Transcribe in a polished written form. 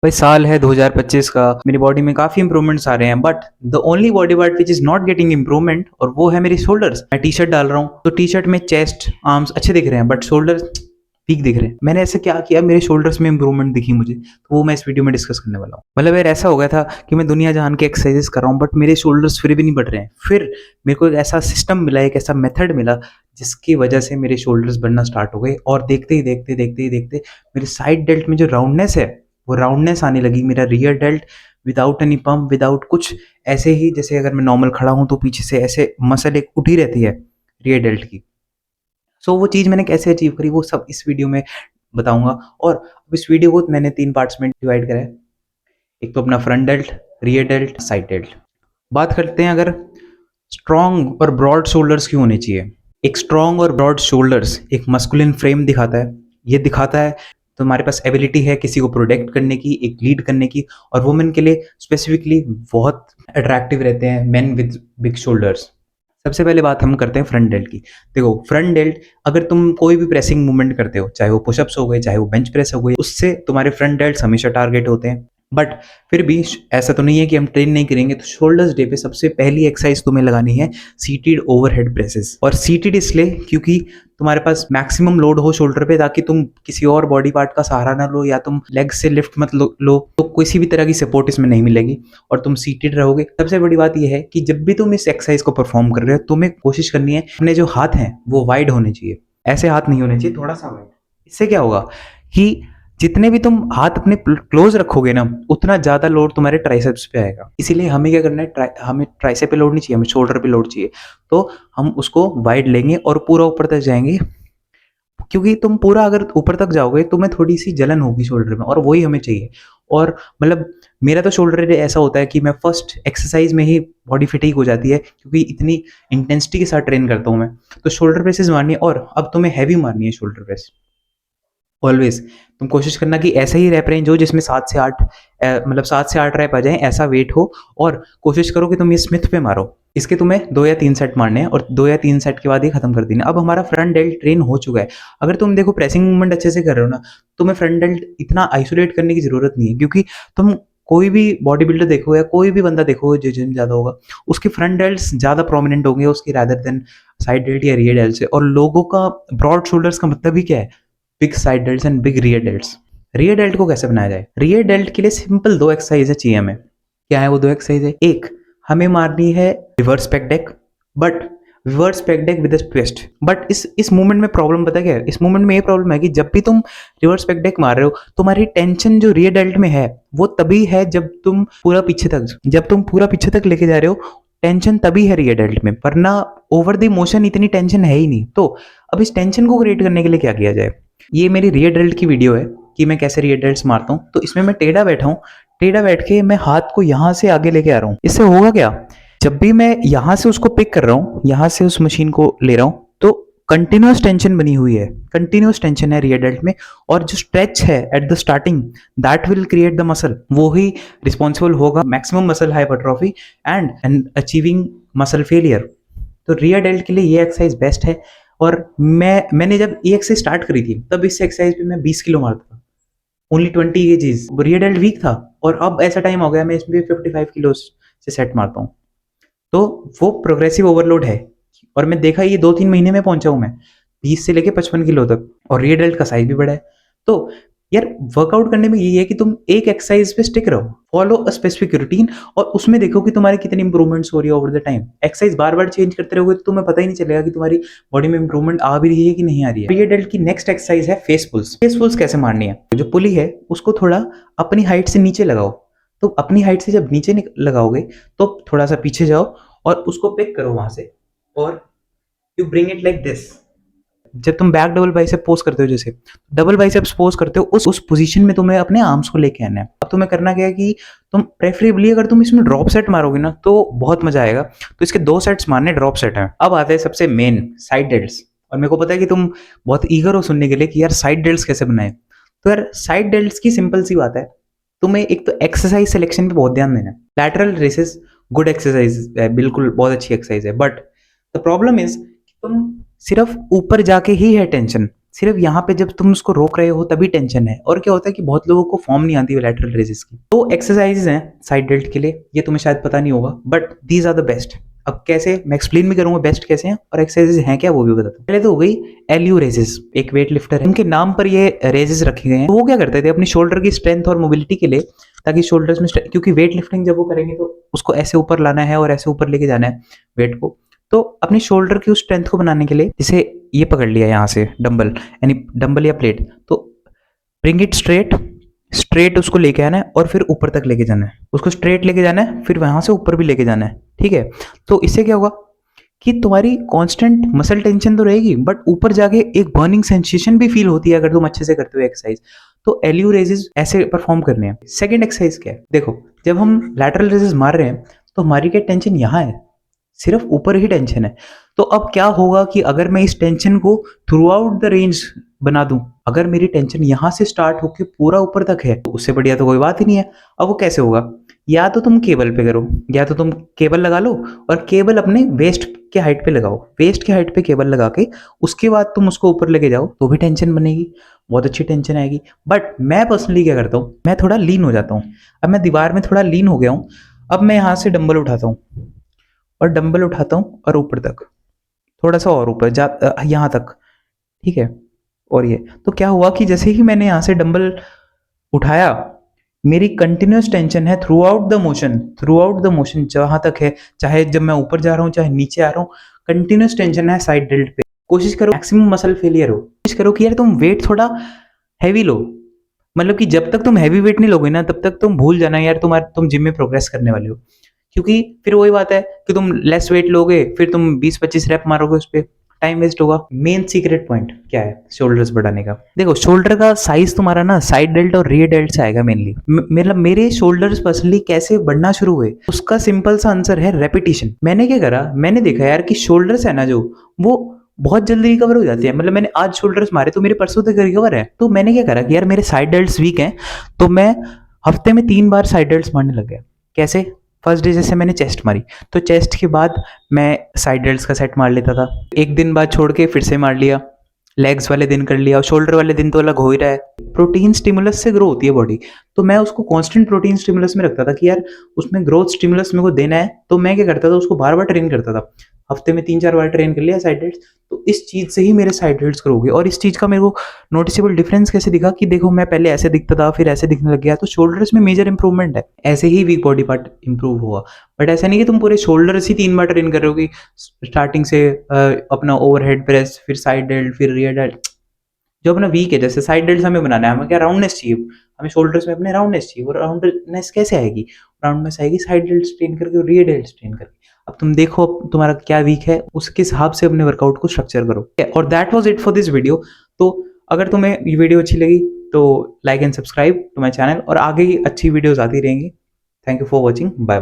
भाई साल है 2025 का, मेरी बॉडी में काफी इंप्रूवमेंट्स आ रहे हैं, but the only body part which is not getting improvement और वो है मेरी शोल्डर्स। मैं टी शर्ट डाल रहा हूँ तो टी शर्ट में चेस्ट आर्म्स अच्छे दिख रहे हैं बट शोल्डर्स वीक दिख रहे हैं। मैंने ऐसे क्या किया, मेरे शोल्डर्स में इंप्रूवमेंट दिखी मुझे, तो वो मैं इस वीडियो में डिस्कस करने वाला हूँ। मतलब यार ऐसा हो गया था कि मैं दुनिया जान के एक्सरसाइजेस कर रहा हूँ बट मेरे शोल्डर्स फिर भी नहीं बढ़ रहे हैं। फिर मेरे को एक ऐसा सिस्टम मिला, एक ऐसा मेथड मिला जिसकी वजह से मेरे शोल्डर्स बढ़ना स्टार्ट हो गए और देखते ही देखते मेरे साइड डेल्ट में जो राउंडनेस है वो राउंडनेस आने लगी। मेरा rear dealt without any pump, without कुछ, ऐसे ही जैसे अगर मैं नॉर्मल खड़ा हूँ तो पीछे से ऐसे मसल एक उठी रहती है रियर डेल्ट की। सो वो चीज़ मैंने कैसे अचीव करी वो सब इस वीडियो में बताऊंगा। और अब इस वीडियो को मैंने 3 पार्ट्स में डिवाइड करा है। एक तो अपना front dealt, rear dealt, side dealt. बात करते हैं अगर स्ट्रॉन्ग और ब्रॉड शोल्डर्स क्यों होने चाहिए। एक स्ट्रॉन्ग और ब्रॉड शोल्डर्स एक मस्कुलिन फ्रेम दिखाता है। ये दिखाता है तुम्हारे पास एबिलिटी है किसी को प्रोटेक्ट करने की, एक लीड करने की, और वुमेन के लिए स्पेसिफिकली बहुत अट्रैक्टिव रहते हैं मेन विद बिग शोल्डर्स। सबसे पहले बात हम करते हैं फ्रंट डेल्ट की। देखो फ्रंट डेल्ट, अगर तुम कोई भी प्रेसिंग मूवमेंट करते हो, चाहे वो पुशअप्स हो गए, चाहे वो बेंच प्रेस हो गई, उससे तुम्हारे फ्रंट डेल्ट हमेशा टारगेट होते हैं। बट फिर भी ऐसा तो नहीं है कि हम ट्रेन नहीं करेंगे। तो शोल्डर्स डे पे सबसे पहली एक्सरसाइज तुम्हें लगानी है सीटेड ओवरहेड प्रेसेस। और सीटेड इसलिए क्योंकि तुम्हारे पास मैक्सिमम लोड हो शोल्डर पे, ताकि तुम किसी और बॉडी पार्ट का सहारा ना लो या तुम लेग से लिफ्ट मत लो तो किसी भी तरह की सपोर्ट इसमें नहीं मिलेगी और तुम सीटेड रहोगे। सबसे बड़ी बात यह है कि जब भी तुम इस एक्सरसाइज को परफॉर्म कर रहे हो, तुम्हें कोशिश करनी है अपने जो हाथ हैं वो वाइड होने चाहिए। ऐसे हाथ नहीं होने चाहिए, थोड़ा सा वाइड। इससे क्या होगा कि जितने भी तुम हाथ अपने क्लोज रखोगे ना, उतना ज्यादा लोड तुम्हारे ट्राइसेप्स पे आएगा। इसीलिए हमें क्या करना है, हमें ट्राइसेप पे लोड नहीं चाहिए, हमें शोल्डर पे लोड चाहिए। तो हम उसको वाइड लेंगे और पूरा ऊपर तक जाएंगे, क्योंकि तुम पूरा अगर ऊपर तक जाओगे तुम्हें थोड़ी सी जलन होगी शोल्डर में, और वही हमें चाहिए। और मतलब मेरा तो शोल्डर डे ऐसा होता है कि मैं फर्स्ट एक्सरसाइज में ही बॉडी फिटिक हो जाती है, क्योंकि इतनी इंटेंसिटी के साथ ट्रेन करता हूँ मैं। तो शोल्डर प्रेसेस मारनी है, और अब तुम्हें हैवी मारनी है शोल्डर प्रेस। ऑलवेज तुम कोशिश करना कि ऐसा ही रैप रेंज हो जिसमें 7 से 8 मतलब 7 से 8 रैप आ जाए, ऐसा वेट हो। और कोशिश करो कि तुम ये स्मिथ पे मारो। इसके तुम्हें 2 या 3 सेट मारने हैं और 2 या 3 सेट के बाद ही खत्म कर देना। अब हमारा फ्रंट डेल्ट ट्रेन हो चुका है। अगर तुम देखो प्रेसिंग मूवमेंट अच्छे से कर रहे हो ना, तुम्हें फ्रंट डेल्ट इतना आइसोलेट करने की जरूरत नहीं है, क्योंकि तुम कोई भी बॉडी बिल्डर देखो या कोई भी बंदा देखो जो जिम ज्यादा होगा, उसके फ्रंट डेल्ट्स ज्यादा प्रोमिनेंट होंगे उसकी रादर देन साइड डेल्ट या रियर डेल्ट से। और लोगों का ब्रॉड शोल्डर्स का मतलब ही क्या है, big side delts and big rear delts. Rear dealt को कैसे बनाया जाए? रियर डेल्ट के लिए सिंपल 2 एक्सरसाइज चाहिए हमें। क्या है वो 2 एक्सरसाइज है? एक, हमें मारनी है reverse pack deck, but reverse pack deck with twist. But इस मूवमेंट में प्रॉब्लम पता क्या है? इस मूवमेंट में ये प्रॉब्लम है कि जब भी तुम रिवर्स पेक डेक मार रहे हो, तुम्हारी टेंशन जो रियर डेल्ट में है वो तभी है जब तुम पूरा पीछे तक लेके जा रहे हो। टेंशन तभी है रियर डेल्ट में, वरना ओवर द मोशन इतनी टेंशन है ही नहीं। तो अब इस टेंशन को क्रिएट करने के लिए क्या किया जाए? ये मेरी रियर डेल्ट की वीडियो है कि मैं कैसे रियर डेल्ट्स मारता हूँ। तो इसमें मैं टेढ़ा बैठा हूँ, टेढ़ा बैठ के मैं हाथ को यहाँ से आगे लेके आ रहा हूँ। इससे होगा क्या, जब भी मैं यहाँ से उसको पिक कर रहा हूँ, यहाँ से उस मशीन को ले रहा हूँ, तो कंटिन्यूस टेंशन बनी हुई है, कंटिन्यूस टेंशन है रियर डेल्ट में। और जो स्ट्रेच है at the starting, that will create the muscle. वो ही रिस्पॉन्सिबल होगा maximum muscle hypertrophy and achieving muscle failure. तो रियर डेल्ट के लिए ये एक्सरसाइज बेस्ट है। और मैंने जब ये एक्सरसाइज स्टार्ट करी थी तब इस एक्सरसाइज पे मैं 20 किलो मारता था, only 20 KGs. Rear delt weak था, और अब ऐसा टाइम हो गया मैं इसमें 55 किलो से सेट मारता हूँ। तो वो प्रोग्रेसिव ओवरलोड है। और मैं देखा ये 2-3 महीने में पहुंचा हूं मैं 20 से लेके 55 किलो तक, और रियर डेल्ट का साइज भी बड़ा है। तो यार वर्कआउट करने में यही है कि तुम एक एक्सरसाइज पे स्टिक रहो, फॉलो अ स्पेसिफिक रूटीन, और उसमें देखो कि तुम्हारी कितनी इंप्रूवमेंट्स हो रही है over the time. Exercise bar bar change करते रहोगे तो तुम्हें पता ही नहीं चलेगा कि तुम्हारी बॉडी में इंप्रूवमेंट आ भी रही है कि नहीं आ रही है। रियर डेल्ट की नेक्स्ट एक्सरसाइज है फेस पुल्स। फेस पुल्स कैसे मारनी है? जो पुली है उसको थोड़ा अपनी हाइट से नीचे लगाओ। तो अपनी हाइट से जब नीचे लगाओगे तो थोड़ा सा पीछे जाओ और उसको पिक करो वहां से, और you bring it like this. जब तुम बैक डबल बाइसेप पोज करते हो, जैसे डबल बाइसेप्स पोज करते हो, उस पोजीशन में तुम्हें अपने आर्म्स को लेके आना है। अब तुम्हें करना क्या है कि तुम प्रेफरेबली अगर तुम इसमें ड्रॉप सेट मारोगे ना तो बहुत मजा आएगा। तो इसके 2 सेट्स मारने, ड्रॉप सेट है। अब आते हैं सबसे मेन, साइड डेल्ट्स। और मेरे को पता है कि तुम बहुत ईगर हो सुनने के लिए कि यार साइड डेल्ट्स कैसे बनाए। तो यार साइड डेल्ट्स की सिंपल सी बात है, तुम्हें एक तो एक्सरसाइज सिलेक्शन पे बहुत ध्यान देना है। लैटरल रेसेस गुड एक्सरसाइज है, बिल्कुल बहुत अच्छी एक्सरसाइज है, बट द प्रॉब्लम इज तुम सिर्फ ऊपर जाके ही है टेंशन, सिर्फ यहाँ पे जब तुम उसको रोक रहे हो तभी टेंशन है। और क्या होता है कि बहुत लोगों को फॉर्म नहीं आती लैटरल रेजेस की। तो एक्सरसाइजेज हैं साइड डेल्ट के लिए, ये तुम्हें शायद पता नहीं होगा, but these are the best. अब कैसे मैं एक्सप्लेन भी करूंगा बेस्ट कैसे हैं और एक्सरसाइजेज हैं क्या वो भी बताता हूँ। पहले तो हो गई एलयू रेजेस, एक वेट लिफ्टर है, उनके नाम पर ये रेजेस रखे गए हैं। तो वो क्या करते थे अपनी शोल्डर की स्ट्रेंथ और मोबिलिटी के लिए, ताकि शोल्डर्स में क्योंकि वेट लिफ्टिंग जब वो करेंगे तो उसको ऐसे ऊपर लाना है और ऐसे ऊपर लेके जाना है वेट को, तो अपनी शोल्डर की उस स्ट्रेंथ को बनाने के लिए, जैसे ये पकड़ लिया यहाँ से डंबल, यानी डंबल या प्लेट, तो ब्रिंग इट स्ट्रेट, स्ट्रेट उसको लेके आना है और फिर ऊपर तक लेके जाना है, उसको स्ट्रेट लेके जाना है, फिर वहां से ऊपर भी लेके जाना है, ठीक है। तो इससे क्या होगा कि तुम्हारी कांस्टेंट मसल टेंशन तो रहेगी, बट ऊपर जाके एक बर्निंग सेंसेशन भी फील होती है अगर तुम अच्छे से करते हो एक्सरसाइज। तो एलयू रेजेस ऐसे परफॉर्म करने हैं। सेकंड एक्सरसाइज क्या है, देखो जब हम लैटरल रेजेस मार रहे हैं तो हमारी क्या टेंशन यहाँ है, सिर्फ ऊपर ही टेंशन है। तो अब क्या होगा कि अगर मैं इस टेंशन को थ्रू आउट द रेंज बना दूं, अगर मेरी टेंशन यहां से स्टार्ट होकर पूरा ऊपर तक है, तो उससे बढ़िया तो कोई बात ही नहीं है। अब वो कैसे होगा, या तो तुम केबल पे करो, या तो तुम केबल लगा लो और केबल अपने वेस्ट के हाइट पे लगाओ, वेस्ट के हाइट पे केबल लगा के उसके बाद तुम उसको ऊपर लेके जाओ, तो भी टेंशन बनेगी, बहुत अच्छी टेंशन आएगी। बट मैं पर्सनली क्या करता हूँ, मैं थोड़ा लीन हो जाता हूँ। अब मैं दीवार में थोड़ा लीन हो गया हूँ, अब मैं यहाँ से डंबल उठाता हूँ और डंबल उठाता हूँ और ऊपर तक, थोड़ा सा और ऊपर जा, यहाँ तक, ठीक है। और ये तो क्या हुआ कि जैसे ही मैंने यहाँ से डंबल उठाया, मेरी कंटिन्यूस टेंशन है through out the motion, through out the motion जहां तक है, चाहे जब मैं ऊपर जा रहा हूँ चाहे नीचे आ रहा हूँ, कंटिन्यूस टेंशन है साइड डेल्ट पे। कोशिश करो मैक्सिमम मसल फेलियर हो, कोशिश करो कि यार तुम वेट थोड़ा हैवी लो, मतलब कि जब तक तुम हैवी वेट नहीं लोगे ना तब तक तुम भूल जाना यार तुम जिम में प्रोग्रेस करने वाले हो। क्योंकि फिर वही बात है कि तुम लेस वेट लोगे, फिर तुम 20-25 रैप मारोगे, उस पर टाइम वेस्ट होगा। मेन सीक्रेट पॉइंट क्या है शोल्डर्स बढ़ाने का, देखो शोल्डर का साइज तुम्हारा ना साइड डेल्ट और रियर डेल्ट से आएगा मेनली। मतलब मेरे शोल्डर्स पर्सनली कैसे बढ़ना शुरू हुए, उसका सिंपल सा आंसर है रेपिटेशन। मैंने क्या करा, मैंने देखा यार कि शोल्डर्स है ना जो, वो बहुत जल्दी रिकवर हो जाती है। मतलब मैंने आज शोल्डर्स मारे तो मेरे परसों तक रिकवर है। तो मैंने क्या करा कि यार मेरे साइड डेल्ट्स वीक हैं, तो मैं हफ्ते में 3 बार साइड डेल्ट्स मारने लग गया। कैसे, फर्स्ट डे जैसे मैंने चेस्ट मारी, तो चेस्ट के बाद मैं साइड डेल्ट्स का सेट मार लेता था, एक दिन बाद छोड़ के फिर से मार लिया, लेग्स वाले दिन कर लिया, और शोल्डर वाले दिन तो अलग हो ही रहा है। प्रोटीन स्टिमुलस से ग्रो होती है बॉडी, तो मैं उसको कांस्टेंट प्रोटीन स्टिमुलस में रखता था कि यार उसमें ग्रोथ स्टिमुलस मेरे को देना है। तो मैं क्या करता था, उसको बार बार ट्रेन करता था, हफ्ते में 3-4 बार ट्रेन कर लिया साइड डेल्ट्स। तो इस चीज से ही मेरे साइड डेल्ट्स ग्रो हो गए। और इस चीज का मेरे को नोटिसेबल डिफरेंस कैसे दिखा कि देखो मैं पहले ऐसे दिखता था फिर ऐसे दिखने लग गया, तो शोल्डर्स में मेजर इंप्रूवमेंट है। ऐसे ही वीक बॉडी पार्ट इंप्रूव हुआ, बट ऐसा नहीं कि तुम पूरे शोल्डर्स ही 3 बार ट्रेन कर रहे हो कि स्टार्टिंग से अपना ओवरहेड प्रेस, फिर साइड डेल्ट, फिर रियर डेल्ट। जो अपना वीक है, जैसे साइड डेल्ट हमें बनाना है, हमें क्या राउंडनेस चाहिए, हमें शोल्डर्स में अपने राउंडनेस चाहिए। वो राउंडनेस कैसे आएगी, राउंडनेस आएगी साइड डेल्ट स्ट्रेन करके और रियर डेल्ट स्ट्रेन करके। अब तुम देखो तुम्हारा क्या वीक है, उसके हिसाब से अपने वर्कआउट को स्ट्रक्चर करो। और that was it for this video. तो अगर तुम्हें ये वीडियो अच्छी लगी तो like and subscribe to my channel, और आगे ही अच्छी वीडियोस आती रहेंगी। Thank you for watching, bye bye.